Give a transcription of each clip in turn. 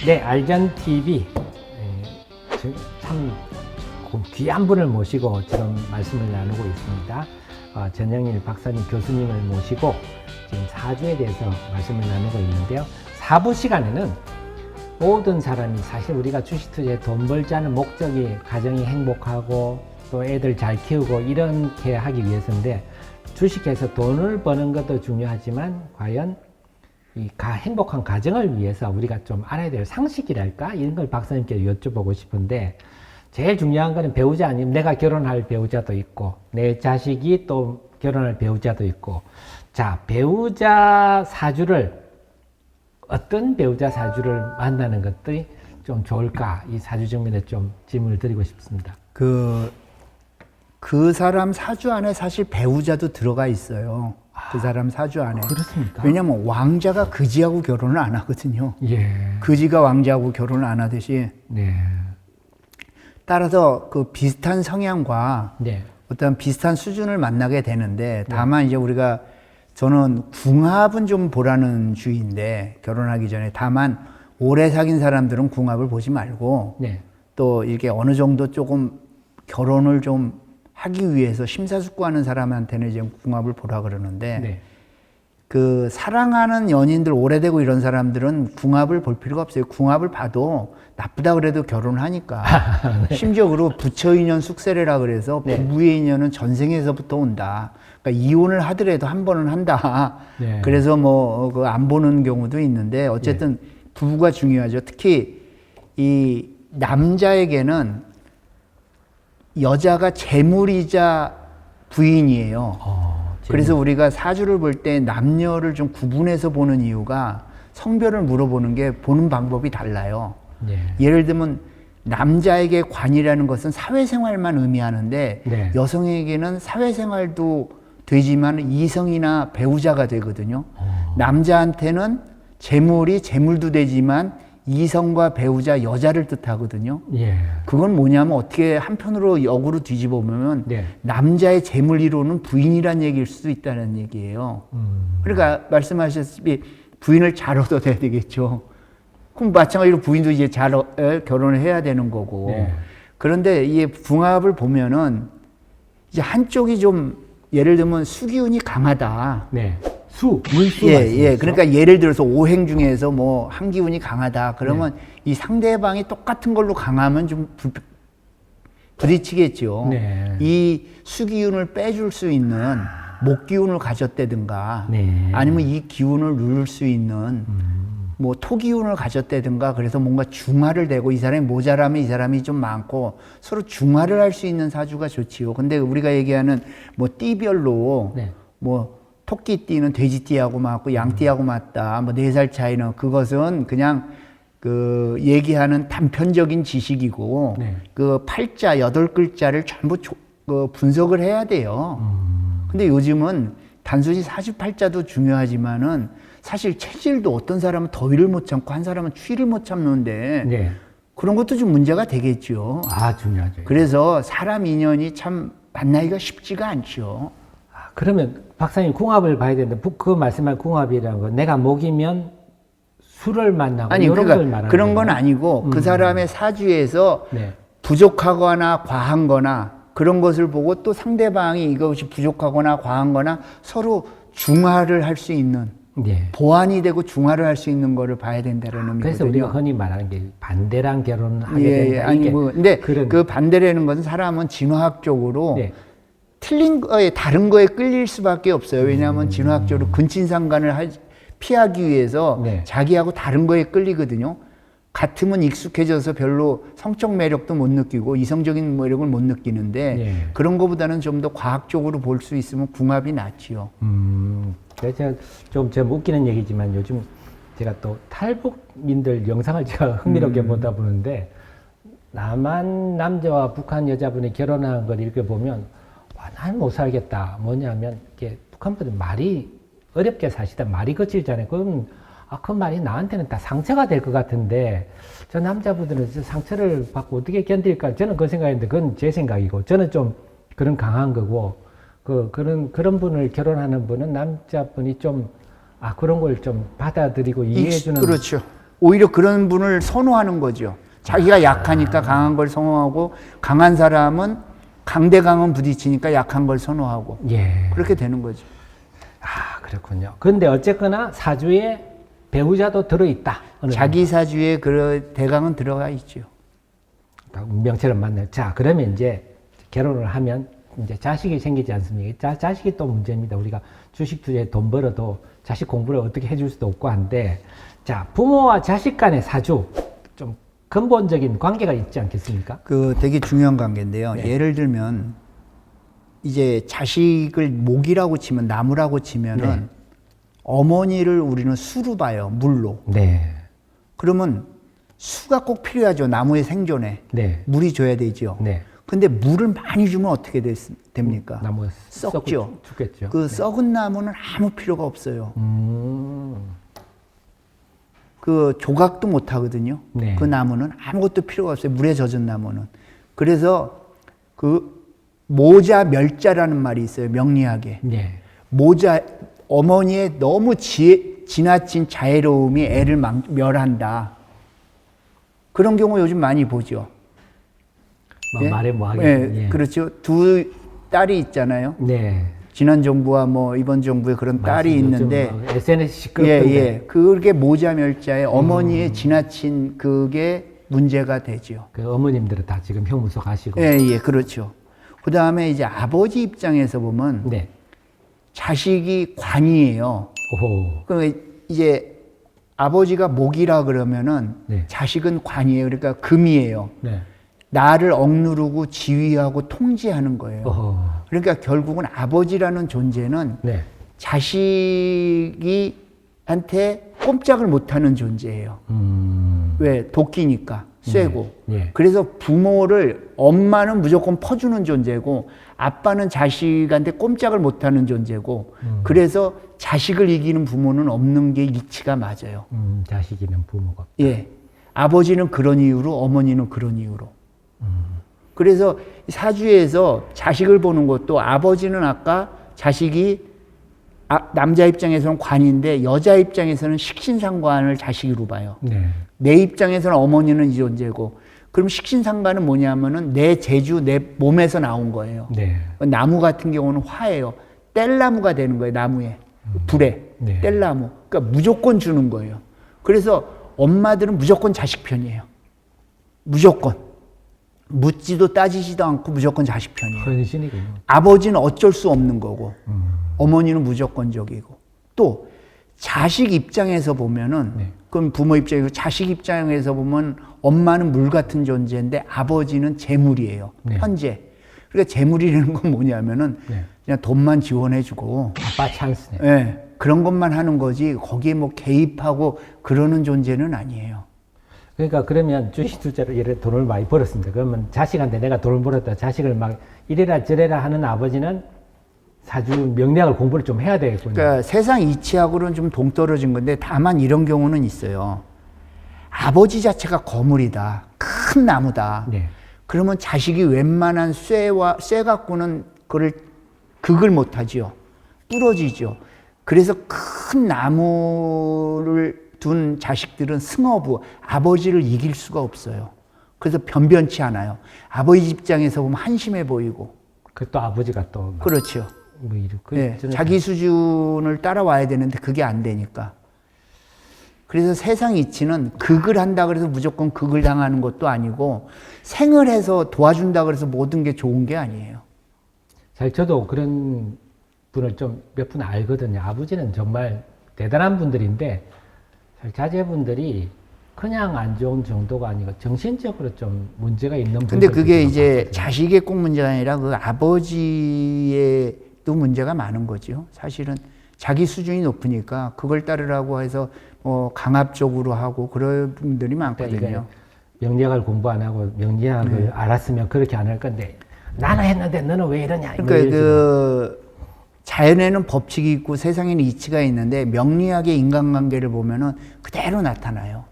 네, 알견 TV 참 귀한 분을 모시고 지금 말씀을 나누고 있습니다. 전영일 박사님 교수님을 모시고 지금 사주에 대해서 말씀을 나누고 있는데요. 4부 시간에는 모든 사람이 사실 우리가 주식 투자에 돈 벌자는 목적이 가정이 행복하고 또 애들 잘 키우고 이렇게 하기 위해서인데, 주식해서 돈을 버는 것도 중요하지만 과연 이 행복한 가정을 위해서 우리가 좀 알아야 될 상식이랄까? 이런 걸 박사님께 여쭤보고 싶은데, 제일 중요한 거는 배우자 아니면 내가 결혼할 배우자도 있고 내 자식이 또 결혼할 배우자도 있고, 자, 배우자 사주를 어떤 배우자 사주를 만나는 것들이 좀 좋을까? 이 사주 정면에 좀 질문을 드리고 싶습니다. 그 사람 사주 안에 사실 배우자도 들어가 있어요. 그 사람 사주 안에. 그렇습니까? 왜냐면 왕자가 그지하고 결혼을 안 하거든요. 예. 그지가 왕자하고 결혼을 안 하듯이. 네. 따라서 그 비슷한 성향과 네. 어떤 비슷한 수준을 만나게 되는데, 다만 이제 저는 궁합은 좀 보라는 주의인데, 결혼하기 전에. 다만 오래 사귄 사람들은 궁합을 보지 말고, 네. 또 이렇게 어느 정도 조금 결혼을 좀 하기 위해서 심사숙고하는 사람한테는 이제 궁합을 보라 그러는데, 네. 그 사랑하는 연인들 오래되고 이런 사람들은 궁합을 볼 필요가 없어요. 궁합을 봐도 나쁘다 그래도 결혼을 하니까. 네. 심지어 그리고 부처 인연 숙세례라 그래서 네. 부부의 인연은 전생에서부터 온다. 그러니까 이혼을 하더라도 한 번은 한다. 네. 그래서 안 보는 경우도 있는데, 어쨌든 부부가 중요하죠. 특히 이 남자에게는 여자가 재물이자 부인이에요. 그래서 우리가 사주를 볼 때 남녀를 좀 구분해서 보는 이유가, 성별을 물어보는 게 보는 방법이 달라요. 네. 예를 들면 남자에게 관이라는 것은 사회생활만 의미하는데, 네. 여성에게는 사회생활도 되지만 이성이나 배우자가 되거든요. 남자한테는 재물도 되지만 이성과 배우자, 여자를 뜻하거든요. 예. 그건 뭐냐면, 어떻게 한편으로 역으로 뒤집어 보면 네. 남자의 재물 이론은 부인이란 얘기일 수도 있다는 얘기예요. 그러니까 말씀하셨듯이 부인을 잘 얻어야 되겠죠. 그럼 마찬가지로 부인도 이제 잘 결혼을 해야 되는 거고. 네. 그런데 이 궁합을 보면은 이제 한쪽이 좀, 예를 들면 수기운이 강하다. 네. 물수. 예. 그러니까 예를 들어서 오행 중에서 한 기운이 강하다. 그러면 이 상대방이 똑같은 걸로 강하면 좀 부딪히겠죠. 네. 이 수기운을 빼줄 수 있는 목기운을 가졌다든가, 네. 아니면 이 기운을 누를 수 있는 토기운을 가졌다든가, 그래서 뭔가 중화를 되고, 이 사람이 모자라면 이 사람이 좀 많고 서로 중화를 할 수 있는 사주가 좋지요. 근데 우리가 얘기하는 띠별로 네. 토끼띠는 돼지띠하고 맞고 양띠하고 맞다. 4살 차이는, 그것은 그냥 얘기하는 단편적인 지식이고, 네. 그 팔자 8글자를 전부 분석을 해야 돼요. 근데 요즘은 단순히 사주팔자도 중요하지만은 사실 체질도, 어떤 사람은 더위를 못 참고 한 사람은 추위를 못 참는데, 네. 그런 것도 좀 문제가 되겠죠. 중요하죠. 그래서 사람 인연이 참 만나기가 쉽지가 않죠. 그러면 박사님 궁합을 봐야 되는데, 그 말씀한 궁합이라는 건 내가 목이면 술을 만나고 아니, 이런 걸 그러니까 말하는 그런 건 거예요? 아니고, 그 사람의 사주에서 네. 부족하거나 과한 거나 그런 것을 보고, 또 상대방이 이것이 부족하거나 과한 거나 서로 중화를 할 수 있는, 네. 보완이 되고 중화를 할 수 있는 거를 봐야 된다는 의미거든요. 그래서 우리가 흔히 말하는 게 반대랑 결혼하게 된다. 아니, 근데 그런... 그 반대라는 것은 사람은 진화학적으로 네. 틀린 거에, 다른 거에 끌릴 수밖에 없어요. 왜냐하면 진화학적으로 근친상간을 피하기 위해서 네. 자기하고 다른 거에 끌리거든요. 같으면 익숙해져서 별로 성적 매력도 못 느끼고 이성적인 매력을 못 느끼는데, 네. 그런 것보다는 좀 더 과학적으로 볼 수 있으면 궁합이 낫지요. 제가 좀 웃기는 얘기지만, 요즘 제가 또 탈북민들 영상을 제가 흥미롭게 보다 보는데, 남한 남자와 북한 여자분이 결혼한 걸 읽어보면, 난 못 살겠다. 뭐냐면, 이게 북한 분들 말이 어렵게 사시다. 말이 거칠잖아요. 그럼 그 말이 나한테는 다 상처가 될 것 같은데, 저 남자분들은 저 상처를 받고 어떻게 견딜까? 저는 그 생각인데, 그건 제 생각이고, 저는 좀 그런 강한 거고, 그런 분을 결혼하는 분은 남자분이 좀, 그런 걸 좀 받아들이고 이해해주는. 그렇죠. 오히려 그런 분을 선호하는 거죠. 자기가 약하니까 강한 걸 선호하고 강한 사람은 강대강은 부딪히니까 약한 걸 선호하고 예. 그렇게 되는 거죠. 아, 그렇군요. 근데 어쨌거나 사주에 배우자도 들어있다. 자기 사주에 그 대강은 들어가 있죠. 운명처럼 만나요. 자, 그러면 이제 결혼을 하면 이제 자식이 생기지 않습니까? 자식이 또 문제입니다. 우리가 주식 투자에 돈 벌어도 자식 공부를 어떻게 해줄 수도 없고 한데, 자, 부모와 자식 간의 사주 좀 근본적인 관계가 있지 않겠습니까? 그 되게 중요한 관계인데요. 네. 예를 들면 이제 자식을 목이라고 치면 나무라고 치면은 네. 어머니를 우리는 수로 봐요. 물로. 네. 그러면 수가 꼭 필요하죠. 나무의 생존에. 네. 물이 줘야 되죠. 네. 근데 물을 많이 주면 어떻게 됩니까? 나무가 썩죠. 죽겠죠. 그 썩은 나무는 아무 필요가 없어요. 그 조각도 못 하거든요. 네. 그 나무는 아무것도 필요가 없어요. 물에 젖은 나무는. 그래서 그 모자 멸자라는 말이 있어요. 명리학에. 네. 모자 어머니의 너무 지나친 자애로움이 애를 멸한다. 그런 경우 요즘 많이 보죠. 뭐 예? 말해 뭐 하겠 예, 그렇죠. 두 딸이 있잖아요. 네. 지난 정부와 뭐 이번 정부에 그런 딸이 있는데 SNS 시끄럽던데. 예, 예. 그게 모자멸자에 어머니의 지나친 그게 문제가 되죠. 그 어머님들은 다 지금 형무소 가시고. 예, 예, 그렇죠. 그 다음에 이제 아버지 입장에서 보면 네. 자식이 관이에요. 오호. 그러니까 이제 아버지가 목이라 그러면은 네. 자식은 관이에요. 그러니까 금이에요. 네. 나를 억누르고 지휘하고 통제하는 거예요. 어허. 그러니까 결국은 아버지라는 존재는 네. 자식이한테 꼼짝을 못하는 존재예요. 왜? 도끼니까 쇠고. 예. 그래서 부모를 엄마는 무조건 퍼주는 존재고 아빠는 자식한테 꼼짝을 못하는 존재고 그래서 자식을 이기는 부모는 없는 게 이치가 맞아요. 자식이면 부모가. 예. 아버지는 그런 이유로 어머니는 그런 이유로. 그래서 사주에서 자식을 보는 것도 아버지는 아까 자식이 남자 입장에서는 관인데 여자 입장에서는 식신상관을 자식으로 봐요. 네. 내 입장에서는 어머니는 이 존재고 그럼 식신상관은 뭐냐면은 내 재주 내 몸에서 나온 거예요. 네. 나무 같은 경우는 화예요. 뗄나무가 되는 거예요. 나무에 불에 네. 뗄나무. 그러니까 무조건 주는 거예요. 그래서 엄마들은 무조건 자식 편이에요. 무조건 묻지도 따지지도 않고 무조건 자식 편이에요. 헌신이군요. 아버지는 어쩔 수 없는 거고 어머니는 무조건적이고 또 자식 입장에서 보면은 네. 그럼 부모 입장이고 자식 입장에서 보면 엄마는 물 같은 존재인데 아버지는 재물이에요. 네. 현재. 그러니까 재물이라는 건 뭐냐면은 네. 그냥 돈만 지원해주고 아빠 찬스네. 예, 그런 것만 하는 거지 거기에 뭐 개입하고 그러는 존재는 아니에요. 그러니까 그러면 주식 투자로 예를 들어 돈을 많이 벌었습니다. 그러면 자식한테 내가 돈을 벌었다. 자식을 막 이래라 저래라 하는 아버지는 사주 명리학을 공부를 좀 해야 되겠군요. 그러니까 세상 이치하고는 좀 동떨어진 건데 다만 이런 경우는 있어요. 아버지 자체가 거물이다. 큰 나무다. 네. 그러면 자식이 웬만한 쇠 갖고는 극을 못하지요. 부러지죠. 그래서 큰 나무를 둔 자식들은 승어부, 아버지를 이길 수가 없어요. 그래서 변변치 않아요. 아버지 입장에서 보면 한심해 보이고. 그 또 아버지가 또 막 그렇죠. 뭐 이렇게 네, 자기 수준을 따라와야 되는데 그게 안 되니까. 그래서 세상 이치는 극을 한다 그래서 무조건 극을 당하는 것도 아니고 생을 해서 도와준다 그래서 모든 게 좋은 게 아니에요. 사실 저도 그런 분을 좀 몇 분 알거든요. 아버지는 정말 대단한 분들인데 사실 자제분들이 그냥 안 좋은 정도가 아니고 정신적으로 좀 문제가 있는 분들. 근데 그게 이제 자식의 꼭 문제가 아니라 그 아버지에도 문제가 많은 거죠. 사실은 자기 수준이 높으니까 그걸 따르라고 해서 강압적으로 하고 그런 분들이 많거든요. 그러니까 명리학을 공부 안 하고 명리학을 알았으면 그렇게 안 할 건데 나는 했는데 너는 왜 이러냐. 그러니까 그 자연에는 법칙이 있고 세상에는 이치가 있는데 명리학의 인간관계를 보면은 그대로 나타나요.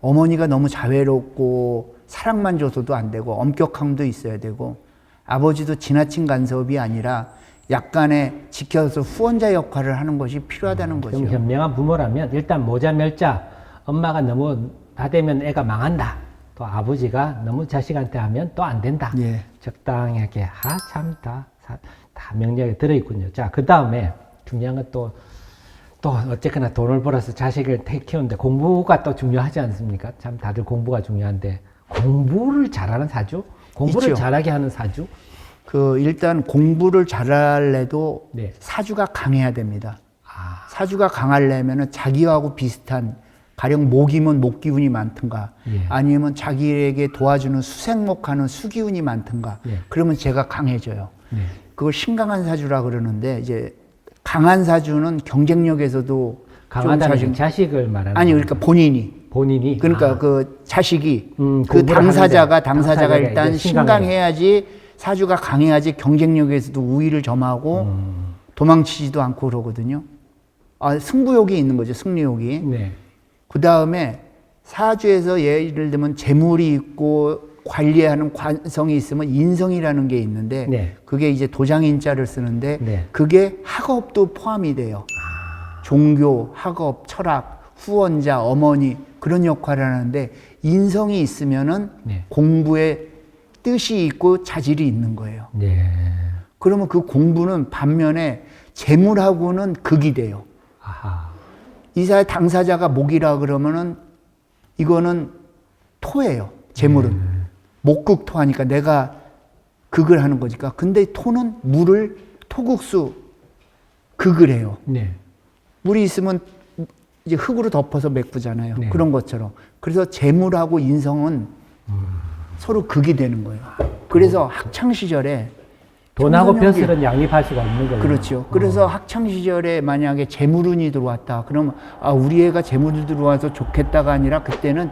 어머니가 너무 자애롭고 사랑만 줘서도 안 되고 엄격함도 있어야 되고 아버지도 지나친 간섭이 아니라 약간의 지켜서 후원자 역할을 하는 것이 필요하다는 거죠. 좀 현명한 부모라면 일단 모자 멸자 엄마가 너무 나대면 애가 망한다. 또 아버지가 너무 자식한테 하면 또 안 된다. 예. 적당하게 참 다 명령에 들어있군요. 자, 그 다음에 중요한 건 또 어쨌거나 돈을 벌어서 자식을 키우는데 공부가 또 중요하지 않습니까? 참 다들 공부가 중요한데 공부를 잘하는 사주? 공부를 있죠. 잘하게 하는 사주? 일단 공부를 잘하려도 네. 사주가 강해야 됩니다. 아, 사주가 강하려면은 자기하고 비슷한 가령 목이면 목기운이 많든가 예. 아니면 자기에게 도와주는 수생목하는 수기운이 많든가 예. 그러면 제가 강해져요. 네. 그걸 신강한 사주라 그러는데 이제 강한 사주는 경쟁력에서도 강하다는 좀 자식을 말하는 아니 그러니까 본인이 그러니까 그 자식이 그 공부를 당사자가 당사자가 일단 이제 신강해야지 사주가 강해야지 경쟁력에서도 우위를 점하고 도망치지도 않고 그러거든요. 승부욕이 있는 거죠. 승리욕이. 네. 그 다음에 사주에서 예를 들면 재물이 있고 관리하는 관성이 있으면 인성이라는 게 있는데 네. 그게 이제 도장인자를 쓰는데 네. 그게 학업도 포함이 돼요. 종교, 학업, 철학, 후원자, 어머니 그런 역할을 하는데 인성이 있으면은 네. 공부에 뜻이 있고 자질이 있는 거예요. 네. 그러면 그 공부는 반면에 재물하고는 극이 돼요. 아하. 이사의 당사자가 목이라 그러면은 이거는 토예요. 재물은. 목극토하니까 내가 극을 하는 거니까. 근데 토는 물을 토국수 극을 해요. 네. 물이 있으면 이제 흙으로 덮어서 메꾸잖아요. 네. 그런 것처럼. 그래서 재물하고 인성은 서로 극이 되는 거예요. 그래서 학창 시절에 돈하고 청소년기- 벼슬은 양립할 수가 없는 거예요. 그렇죠. 그래서 학창 시절에 만약에 재물운이 들어왔다. 그러면 우리 애가 재물이 들어와서 좋겠다가 아니라 그때는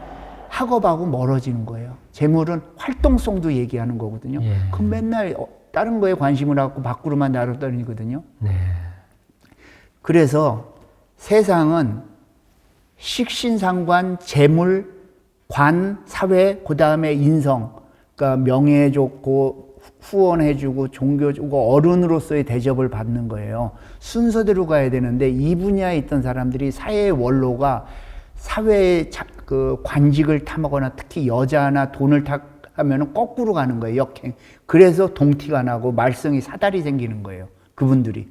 학업하고 멀어지는 거예요. 재물은 활동성도 얘기하는 거거든요. 예. 그럼 맨날 다른 거에 관심을 갖고 밖으로만 날아다니거든요. 네. 그래서 세상은 식신상관, 재물, 관, 사회, 그 다음에 인성, 그러니까 명예 좋고 후원해주고 종교주고 어른으로서의 대접을 받는 거예요. 순서대로 가야 되는데 이 분야에 있던 사람들이 사회의 원로가 사회의 그 관직을 탐하거나 특히 여자나 돈을 탐하면 거꾸로 가는 거예요. 역행. 그래서 동티가 나고 말썽이 사달이 생기는 거예요. 그분들이.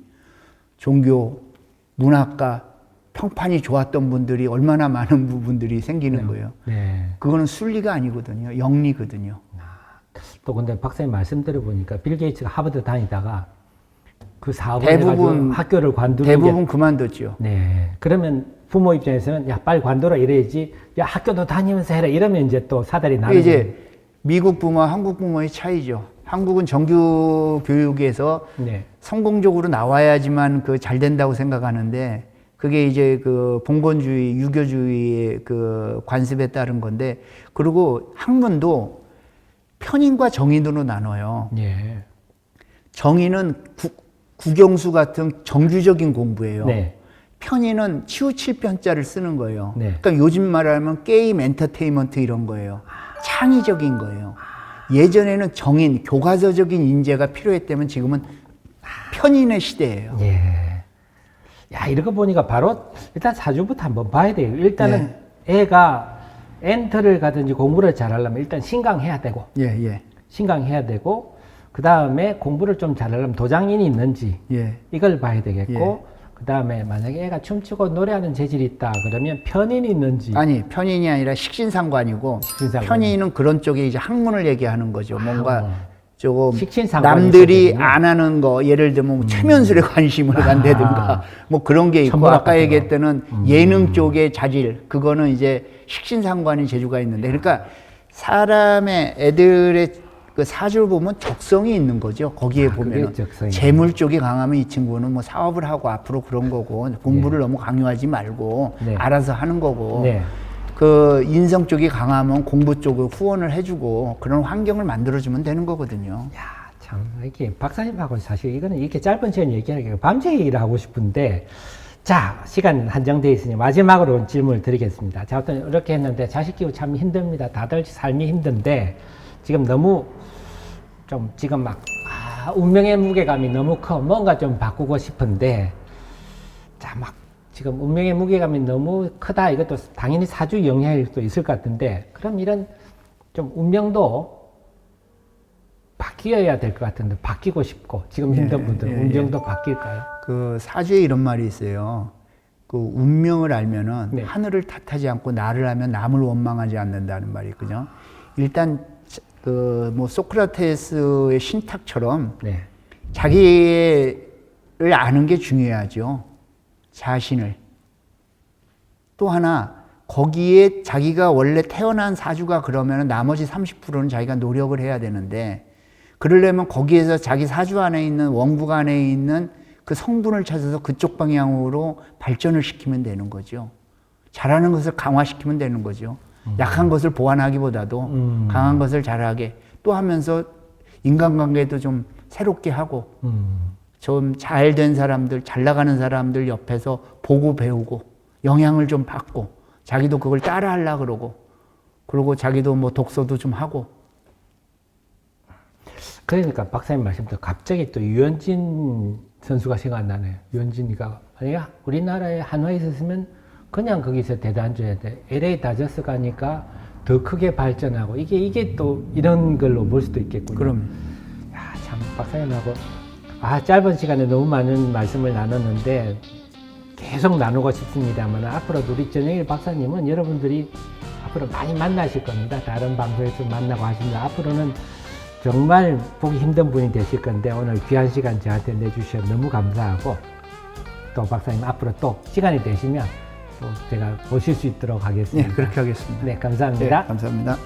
종교, 문학과 평판이 좋았던 분들이 얼마나 많은 부분들이 생기는 거예요. 네. 그거는 순리가 아니거든요. 영리거든요. 또 근데 박사님 말씀 들어보니까 빌 게이츠가 하버드 다니다가 그 사업을 대부분 해가지고 학교를 관두는 대부분 게, 그만뒀죠. 네. 그러면 부모 입장에서는 야 빨리 관둬라 이래야지 야 학교도 다니면서 해라 이러면 이제 또 사달이 나는 이게 거예요. 이제 미국 부모와 한국 부모의 차이죠. 한국은 정규 교육에서 네. 성공적으로 나와야지만 그 잘 된다고 생각하는데 그게 이제 그 봉건주의, 유교주의의 그 관습에 따른 건데 그리고 학문도 편인과 정인으로 나눠요. 예. 정인은 국영수 같은 정규적인 공부예요. 네. 편의는 치우칠 편자를 쓰는 거예요. 네. 그러니까 요즘 말하면 게임, 엔터테인먼트 이런 거예요. 창의적인 거예요. 예전에는 정인, 교과서적인 인재가 필요했다면 지금은 편인의 시대예요. 예. 야, 이런 거 보니까 바로 일단 사주부터 한번 봐야 돼요. 일단은 애가 엔터를 가든지 공부를 잘하려면 일단 신강해야 되고, 예. 신강해야 되고, 그 다음에 공부를 좀 잘하려면 도장인이 있는지, 예. 이걸 봐야 되겠고, 예. 그 다음에 만약에 애가 춤추고 노래하는 재질이 있다 그러면 편인이 있는지. 아니, 편인이 아니라 식신상관이고, 식신상관. 편인은 그런 쪽에 이제 학문을 얘기하는 거죠. 뭔가 조금 식신상관이 남들이 있었거든요. 안 하는 거, 예를 들면 뭐 최면술에 관심을 간다든가, 뭐 그런 게 있고, 천문학 아까 같은 얘기했던 예능 쪽의 자질, 그거는 이제 식신상관이 재주가 있는데, 그러니까 사람의 애들의 그 사주를 보면 적성이 있는 거죠. 거기에 보면 재물 쪽이 강하면 이 친구는 뭐 사업을 하고 앞으로 그런 거고 공부를 너무 강요하지 말고 네. 알아서 하는 거고 네. 그 인성 쪽이 강하면 공부 쪽을 후원을 해주고 그런 환경을 만들어주면 되는 거거든요. 야, 참, 이렇게 박사님하고 사실 이거는 이렇게 짧은 시간 얘기하기가 밤새 얘기를 하고 싶은데, 자, 시간 한정되어 있으니 마지막으로 질문을 드리겠습니다. 자, 어떤 이렇게 했는데 자식 키우기 참 힘듭니다. 다들 삶이 힘든데, 지금 너무 좀 지금 막, 운명의 무게감이 너무 커. 뭔가 좀 바꾸고 싶은데, 자, 막 지금 운명의 무게감이 너무 크다. 이것도 당연히 사주 영향일 수도 있을 것 같은데, 그럼 이런 좀 운명도 바뀌어야 될 것 같은데, 바뀌고 싶고, 지금 힘든 분들은 운명도 바뀔까요? 그 사주에 이런 말이 있어요. 그 운명을 알면은 네. 하늘을 탓하지 않고 나를 알면 남을 원망하지 않는다는 말이 있거든요. 일단 그 뭐 소크라테스의 신탁처럼 네. 자기를 아는 게 중요하죠. 자신을. 또 하나 거기에 자기가 원래 태어난 사주가 그러면 나머지 30%는 자기가 노력을 해야 되는데, 그러려면 거기에서 자기 사주 안에 있는 원국 안에 있는 그 성분을 찾아서 그쪽 방향으로 발전을 시키면 되는 거죠. 잘하는 것을 강화시키면 되는 거죠. 약한 것을 보완하기보다도 강한 것을 잘하게 또 하면서 인간관계도 좀 새롭게 하고 좀 잘 된 사람들, 잘 나가는 사람들 옆에서 보고 배우고 영향을 좀 받고 자기도 그걸 따라 하려고 그러고 자기도 뭐 독서도 좀 하고. 그러니까 박사님 말씀대로 갑자기 또 유현진 선수가 생각나네요. 유현진이가 만약에 우리나라에 한화에 있었으면 그냥 거기서 대단줘야 돼. LA 다저스 가니까 더 크게 발전하고 이게 또 이런 걸로 볼 수도 있겠군요. 그럼 야, 참 박사님하고 짧은 시간에 너무 많은 말씀을 나눴는데 계속 나누고 싶습니다만, 앞으로도 우리 전영일 박사님은 여러분들이 앞으로 많이 만나실 겁니다. 다른 방송에서 만나고 하시면 앞으로는 정말 보기 힘든 분이 되실 건데, 오늘 귀한 시간 저한테 내주셔서 너무 감사하고, 또 박사님 앞으로 또 시간이 되시면 또 제가 모실 수 있도록 하겠습니다. 네, 그렇게 하겠습니다. 네, 감사합니다. 네, 감사합니다.